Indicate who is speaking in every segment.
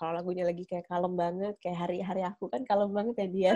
Speaker 1: kalau lagunya lagi kayak kalem banget, kayak hari-hari aku kan kalem banget ya dia.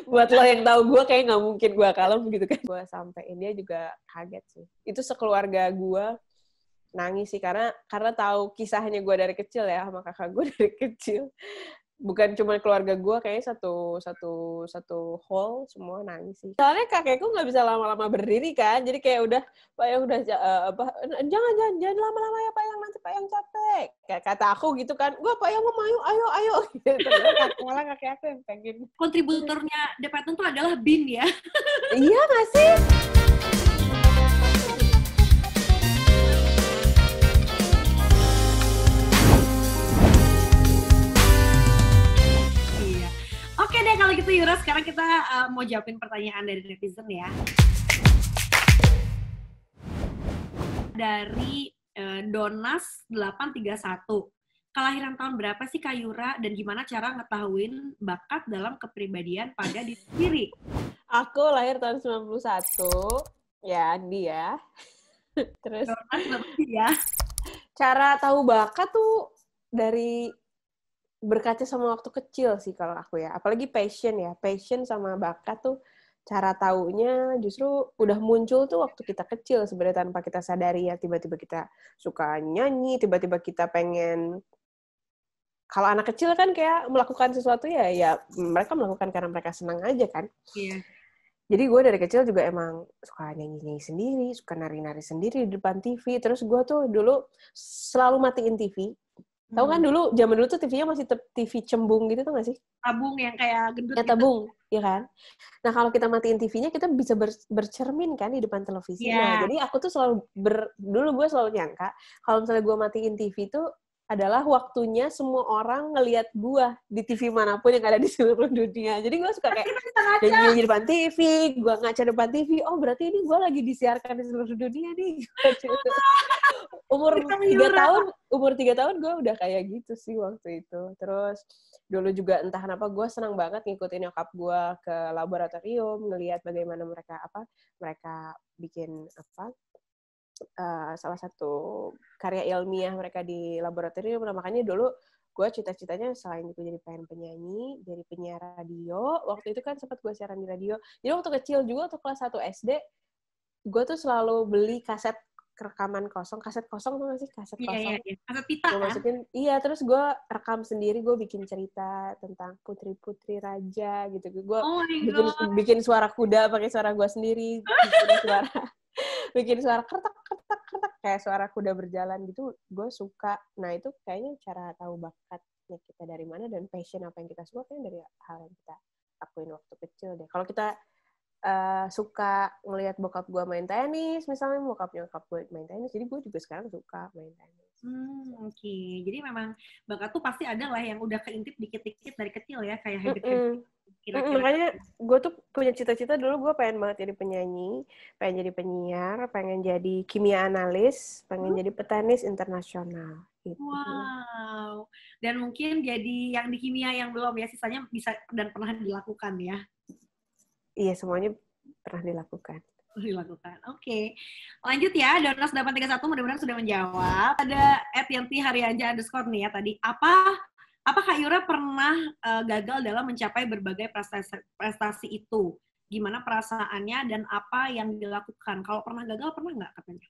Speaker 1: Buat lo yang tahu gue kayak nggak mungkin gue kalem gitu kan. Gue sampein dia juga kaget sih. Itu sekeluarga gue nangis sih karena tahu kisahnya gue dari kecil ya sama kakak gue dari kecil. Bukan cuma keluarga gue, kayaknya satu hall semua nangis sih. Soalnya kakekku nggak bisa lama-lama berdiri kan, jadi kayak udah Pak Yang udah jangan lama-lama ya Pak Yang, nanti Pak Yang capek. Kayak kata aku gitu kan, gue Pak Yang mau ayo gitu. Malah kakek aku yang pengen.
Speaker 2: Kontributornya The Pattern tuh adalah Bin ya.
Speaker 1: Iya nggak sih?
Speaker 2: Oke deh kalau gitu Yura, sekarang kita mau jawabin pertanyaan dari netizen ya. Dari Donas 831. Kelahiran tahun berapa sih Kak Yura dan gimana cara ngetahuin bakat dalam kepribadian pada diri sendiri?
Speaker 1: Aku lahir tahun 91. Ya, Andi ya. Terus
Speaker 2: Donas berapa sih ya?
Speaker 1: cara tahu bakat tuh dari berkaca sama waktu kecil sih kalau aku ya. Apalagi passion sama bakat tuh cara taunya justru udah muncul tuh waktu kita kecil sebenarnya tanpa kita sadari ya. Tiba-tiba kita suka nyanyi, tiba-tiba kita pengen. Kalau anak kecil kan kayak melakukan sesuatu ya mereka melakukan karena mereka senang aja kan.
Speaker 2: Iya.
Speaker 1: Jadi gue dari kecil juga emang suka nyanyi-nyanyi sendiri, suka nari-nari sendiri di depan TV. Terus gue tuh dulu selalu matiin TV. Tahu kan dulu, zaman dulu tuh TV-nya masih TV cembung gitu tuh nggak sih?
Speaker 2: Tabung yang kayak gendut
Speaker 1: ya,
Speaker 2: gitu.
Speaker 1: tabung, ya kan? Nah, kalau kita matiin TV-nya, kita bisa bercermin kan di depan televisi.
Speaker 2: Yeah.
Speaker 1: Nah, jadi aku tuh dulu gue selalu nyangka, kalau misalnya gue matiin TV tuh adalah waktunya semua orang ngelihat gue di TV manapun yang ada di seluruh dunia. Jadi gue suka kayak nyanyi di depan TV, gue ngaca depan TV, oh berarti ini gue lagi disiarkan di seluruh dunia nih. Umur 3 tahun gue udah kayak gitu sih waktu itu. Terus dulu juga entah kenapa gue senang banget ngikutin nyokap gue ke laboratorium, ngelihat bagaimana mereka bikin salah satu karya ilmiah mereka di laboratorium. Nah, makanya dulu gue cita-citanya selain itu jadi penyanyi, jadi penyiar radio. Waktu itu kan sempat gue siaran di radio. Jadi waktu kecil juga, waktu kelas 1 SD, gue tuh selalu beli kaset rekaman kosong. Kaset kosong tuh nggak sih? Kaset kosong.
Speaker 2: Iya. Kaset pita kan?
Speaker 1: Masukin, iya, terus gue rekam sendiri, gue bikin cerita tentang putri-putri raja gitu. Gue bikin suara kuda pakai suara gue sendiri, bikin suara kertak kayak suara kuda berjalan gitu. Gue suka. Nah, itu kayaknya cara tahu bakatnya kita dari mana dan passion apa yang kita suka kayaknya dari hal yang kita lakuin waktu kecil deh. Kalau kita suka ngelihat bokap gue main tenis, misalnya bokap nyokap gue main tenis, jadi gue juga sekarang suka main tenis.
Speaker 2: Oke. Jadi memang bakat tuh pasti ada lah yang udah keintip dikit-dikit dari kecil ya, kayak habit.
Speaker 1: Makanya gue tuh punya cita-cita dulu, gue pengen banget jadi penyanyi, pengen jadi penyiar, pengen jadi kimia analis, pengen jadi petenis internasional. Gitu.
Speaker 2: Wow. Dan mungkin jadi yang di kimia yang belum ya, sisanya bisa dan pernah dilakukan ya.
Speaker 1: Iya, semuanya pernah dilakukan.
Speaker 2: Oke. Lanjut ya, Donas 831 mudah-mudahan sudah menjawab. Ada @yanti_harianja_ nih ya tadi. Apa Kak Yura pernah gagal dalam mencapai berbagai prestasi itu? Gimana perasaannya dan apa yang dilakukan? Kalau pernah gagal, pernah nggak katanya?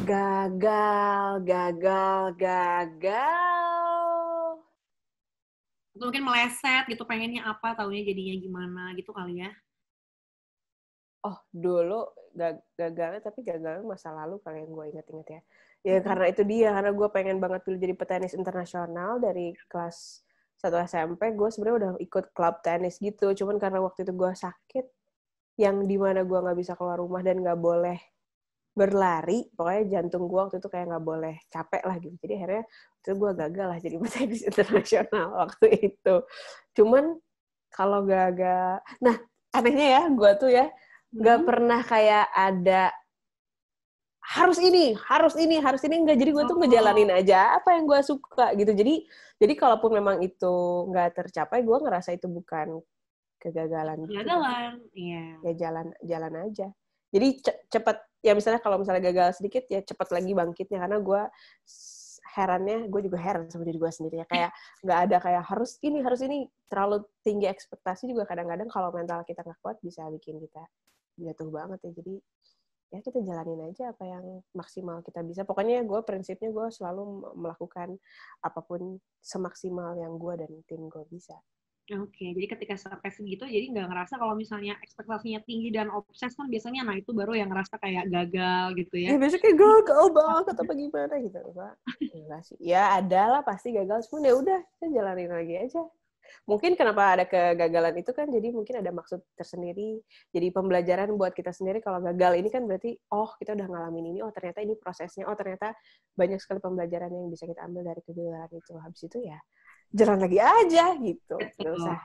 Speaker 1: Gagal.
Speaker 2: Mungkin meleset gitu, pengennya apa, taunya jadinya gimana gitu kali ya?
Speaker 1: Oh, dulu gagalnya, tapi gagalnya masa lalu kalau yang gue inget-inget ya. Ya karena itu dia, karena gue pengen banget dulu jadi petenis internasional dari kelas 1 SMP, gue sebenarnya udah ikut klub tenis gitu. Cuman karena waktu itu gue sakit, yang dimana gue nggak bisa keluar rumah dan nggak boleh berlari, pokoknya jantung gue waktu itu kayak nggak boleh capek lah gitu. Jadi akhirnya itu gue gagal lah jadi petenis internasional waktu itu. Cuman kalau gagal, nah anehnya ya, gue tuh ya nggak pernah kayak ada harus ini enggak. Jadi gue tuh ngejalanin aja apa yang gue suka gitu. Jadi kalaupun memang itu nggak tercapai, gue ngerasa itu bukan kegagalan.
Speaker 2: Iya.
Speaker 1: Ya jalan aja. Jadi cepat ya, misalnya kalau misalnya gagal sedikit ya cepat lagi bangkitnya, karena gue herannya gue juga heran sama diri gue sendiri ya, kayak nggak ada kayak harus ini terlalu tinggi ekspektasi juga kadang-kadang kalau mental kita nggak kuat bisa bikin kita jatuh banget ya. Jadi ya kita jalanin aja apa yang maksimal kita bisa. Pokoknya gue prinsipnya gue selalu melakukan apapun semaksimal yang gue dan tim gue bisa.
Speaker 2: Oke, jadi ketika sampai segitu, jadi nggak ngerasa kalau misalnya ekspektasinya tinggi dan obses kan biasanya, nah itu baru yang ngerasa kayak gagal gitu ya.
Speaker 1: Ya biasanya kayak gagal banget apa gimana gitu, Pak. Enggak sih. Ya ada lah pasti gagal, cuman ya udah kita jalanin lagi aja. Mungkin kenapa ada kegagalan itu kan jadi mungkin ada maksud tersendiri, jadi pembelajaran buat kita sendiri. Kalau gagal ini kan berarti oh kita udah ngalamin ini, oh ternyata ini prosesnya, oh ternyata banyak sekali pembelajaran yang bisa kita ambil dari kegagalan itu. Habis itu ya jalan lagi aja gitu. Nggak usah,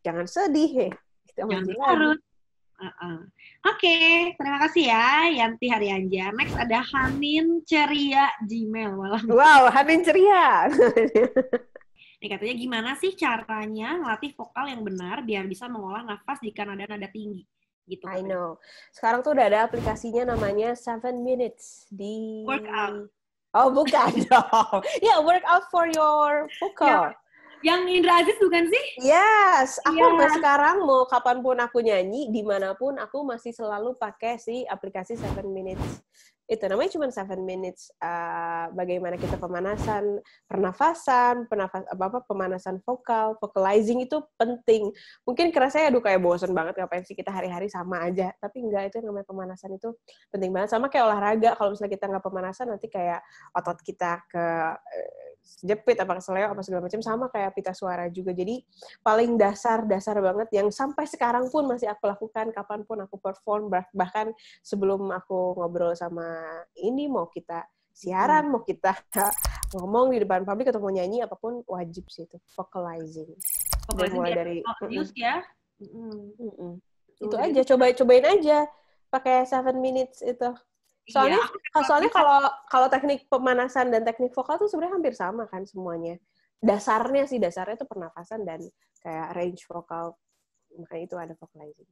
Speaker 1: jangan sedih ya. Kita maju lagi.
Speaker 2: Oke, terima kasih ya Yanti Haryanja. Next ada Hanin Ceria Gmail malam.
Speaker 1: Wow, Hanin Ceria.
Speaker 2: Ini katanya gimana sih caranya ngelatih vokal yang benar biar bisa mengolah nafas jika nada-nada tinggi? Gitu.
Speaker 1: I know. Sekarang tuh udah ada aplikasinya namanya 7 Minutes di...
Speaker 2: Workout.
Speaker 1: Oh, bukan dong. Ya, workout for your vocal.
Speaker 2: Yang Indra Aziz bukan sih?
Speaker 1: Yes. Aku sampai sekarang mau kapanpun aku nyanyi, dimanapun aku masih selalu pakai si aplikasi 7 Minutes. Itu namanya cuma 7 minutes. Bagaimana kita pemanasan pernafasan, pemanasan vokal, vocalizing itu penting. Mungkin kerasanya aduh kayak bosen banget ngapain sih kita hari-hari sama aja. Tapi enggak, itu yang namanya pemanasan itu penting banget. Sama kayak olahraga, kalau misalnya kita nggak pemanasan nanti kayak otot kita ke jepit apa keseleo apa segala macam, sama kayak pita suara juga. Jadi paling dasar banget yang sampai sekarang pun masih aku lakukan kapanpun aku perform, bahkan sebelum aku ngobrol sama ini, mau kita siaran, mau kita ngomong di depan publik atau mau nyanyi, apapun wajib sih itu vocalizing. Mulai dari
Speaker 2: ya.
Speaker 1: Itu aja, cobain aja pakai 7 minutes itu. Soalnya kalau teknik pemanasan dan teknik vokal tuh sebenarnya hampir sama kan semuanya. Dasarnya itu pernafasan dan kayak range vokal. Makanya itu ada vocalizing.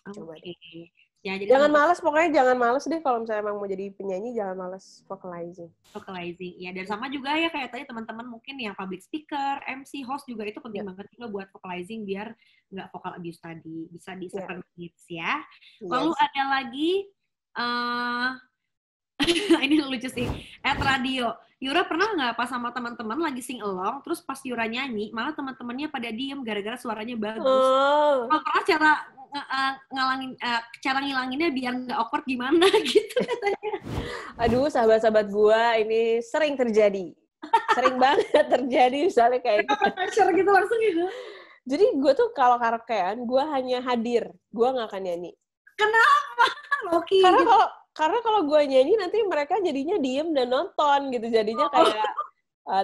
Speaker 1: Coba deh. Ya, jadi pokoknya jangan malas deh kalau misalnya emang mau jadi penyanyi, jangan malas vocalizing.
Speaker 2: Vocalizing, ya. Dan sama juga ya kayak tadi teman-teman mungkin yang public speaker, MC, host juga itu penting banget juga buat vocalizing biar nggak vocal abuse tadi. Bisa di 7 minutes ya. Lalu ada lagi ini lucu sih. Radio. Yura pernah nggak pas sama teman-teman lagi sing along, terus pas Yura nyanyi, malah teman-temannya pada diem gara-gara suaranya bagus. Kalau pernah cara ngilanginnya biar nggak awkward gimana gitu katanya.
Speaker 1: Aduh, sahabat-sahabat gue ini sering terjadi. Sering banget terjadi misalnya kayak
Speaker 2: gitu langsung gitu.
Speaker 1: Jadi gue tuh kalau karaokean, gue hanya hadir. Gue nggak akan nyanyi.
Speaker 2: Kenapa? Loki.
Speaker 1: Karena kalau gue nyanyi nanti mereka jadinya diem dan nonton gitu, jadinya kayak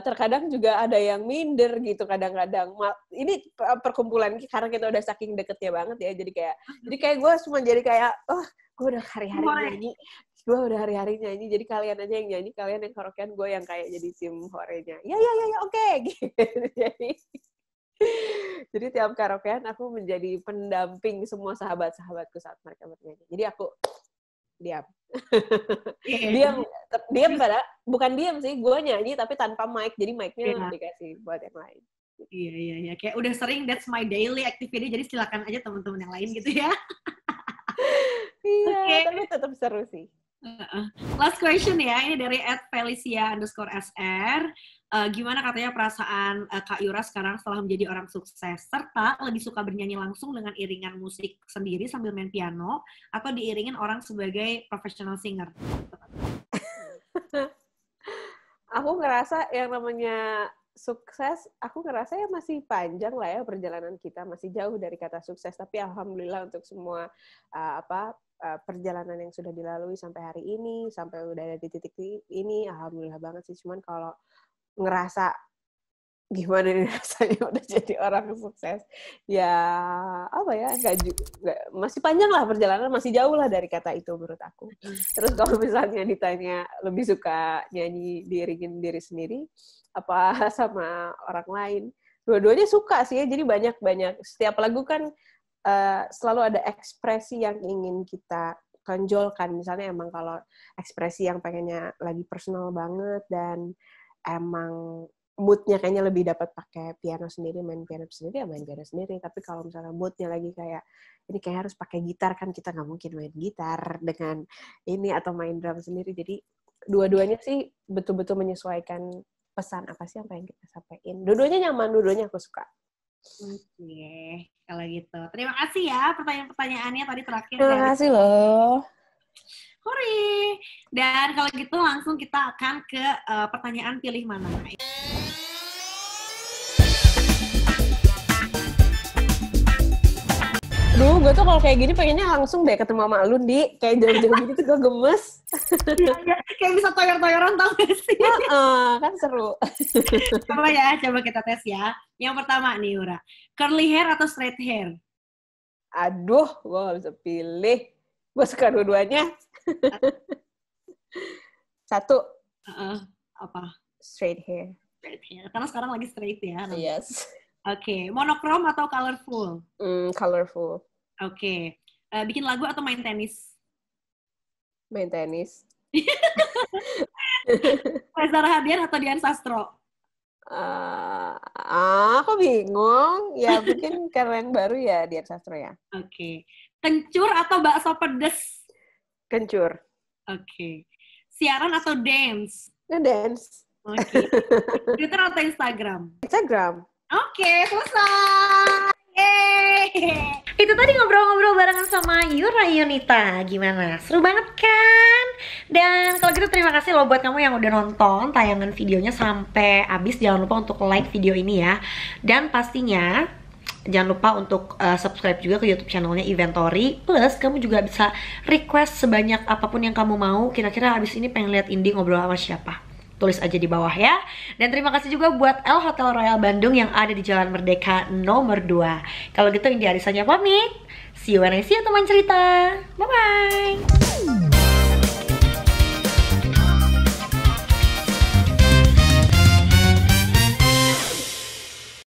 Speaker 1: terkadang juga ada yang minder gitu kadang-kadang. Ini perkumpulan karena kita udah saking deketnya banget ya, jadi kayak gue cuma jadi kayak gue udah hari-hari nyanyi, jadi kalian aja yang nyanyi, kalian yang karaokean, gue yang kayak jadi tim horenya. Ya oke. Gitu. Jadi tiap karaokean aku menjadi pendamping semua sahabat-sahabatku saat mereka bernyanyi. Jadi aku diam. diam pada bukan diam sih, gue nyanyi tapi tanpa mic, jadi mic-nya dikasih buat yang lain.
Speaker 2: Iya, kayak udah sering that's my daily activity, jadi silakan aja teman-teman yang lain gitu ya.
Speaker 1: Iya, tapi tetap seru sih.
Speaker 2: Last question ya, ini dari @felicia_sr. Gimana katanya perasaan Kak Yura sekarang setelah menjadi orang sukses, serta lebih suka bernyanyi langsung dengan iringan musik sendiri sambil main piano, atau diiringin orang sebagai professional singer?
Speaker 1: Aku ngerasa yang namanya sukses, aku ngerasa ya masih panjang lah ya perjalanan kita, masih jauh dari kata sukses, tapi alhamdulillah untuk semua perjalanan yang sudah dilalui sampai hari ini, sampai udah ada di titik ini, alhamdulillah banget sih. Cuman kalau ngerasa gimana nih rasanya udah jadi orang sukses, ya apa ya, nggak, masih panjang lah perjalanan, masih jauh lah dari kata itu menurut aku. Terus kalau misalnya ditanya lebih suka nyanyi diiringin diri sendiri apa sama orang lain, dua-duanya suka sih ya. Jadi banyak setiap lagu kan selalu ada ekspresi yang ingin kita tonjolkan. Misalnya emang kalau ekspresi yang pengennya lagi personal banget dan emang moodnya kayaknya lebih dapat pakai piano sendiri, main piano sendiri, ya main piano sendiri. Tapi kalau misalnya moodnya lagi kayak ini kayak harus pakai gitar, kan kita nggak mungkin main gitar dengan ini atau main drum sendiri. Jadi dua-duanya sih betul-betul menyesuaikan pesan apa sih yang pengen kita sampaikan. Dua-duanya nyaman, dua-duanya aku suka.
Speaker 2: Oke, kalau gitu. Terima kasih ya pertanyaan-pertanyaannya tadi terakhir.
Speaker 1: Terima kasih loh.
Speaker 2: Hore. Dan kalau gitu langsung kita akan ke pertanyaan pilih mana.
Speaker 1: Duh, gue tuh kalau kayak gini pengennya langsung deh ketemu sama lu, Di. Kayak jauh-jauh gini tuh gue gemes.
Speaker 2: Kayak bisa toyor-toyoran tau gak sih?
Speaker 1: Kan seru.
Speaker 2: Coba kita tes ya. Yang pertama nih, Yura. Curly hair atau straight hair?
Speaker 1: Aduh, gue gak bisa pilih. Gue suka dua-duanya. Satu.
Speaker 2: Apa?
Speaker 1: Straight hair.
Speaker 2: Straight hair. Karena sekarang lagi straight ya.
Speaker 1: Yes.
Speaker 2: Oke. Monokrom atau colorful?
Speaker 1: Colorful.
Speaker 2: Oke. Bikin lagu atau main tenis?
Speaker 1: Main tenis.
Speaker 2: Reza Rahadian atau Dian Sastro?
Speaker 1: Aku bingung. Ya mungkin karena yang baru ya Dian Sastro ya.
Speaker 2: Oke. Kencur atau bakso pedes?
Speaker 1: Kencur.
Speaker 2: Oke. Siaran atau dance?
Speaker 1: Nge-dance.
Speaker 2: Oke. Twitter atau Instagram?
Speaker 1: Instagram.
Speaker 2: Oke, selesai. Yeay. Itu tadi ngobrol-ngobrol barengan sama Yura Yunita. Gimana? Seru banget kan? Dan kalau gitu terima kasih loh buat kamu yang udah nonton tayangan videonya sampai habis. Jangan lupa untuk like video ini ya. Dan pastinya jangan lupa untuk subscribe juga ke YouTube channelnya Inventory. Plus kamu juga bisa request sebanyak apapun yang kamu mau. Kira-kira habis ini pengen lihat Indi ngobrol sama siapa? Tulis aja di bawah ya. Dan terima kasih juga buat El Hotel Royal Bandung yang ada di Jalan Merdeka nomor 2. Kalau gitu Indi Arisanya pamit. See you when I see you teman cerita. Bye-bye.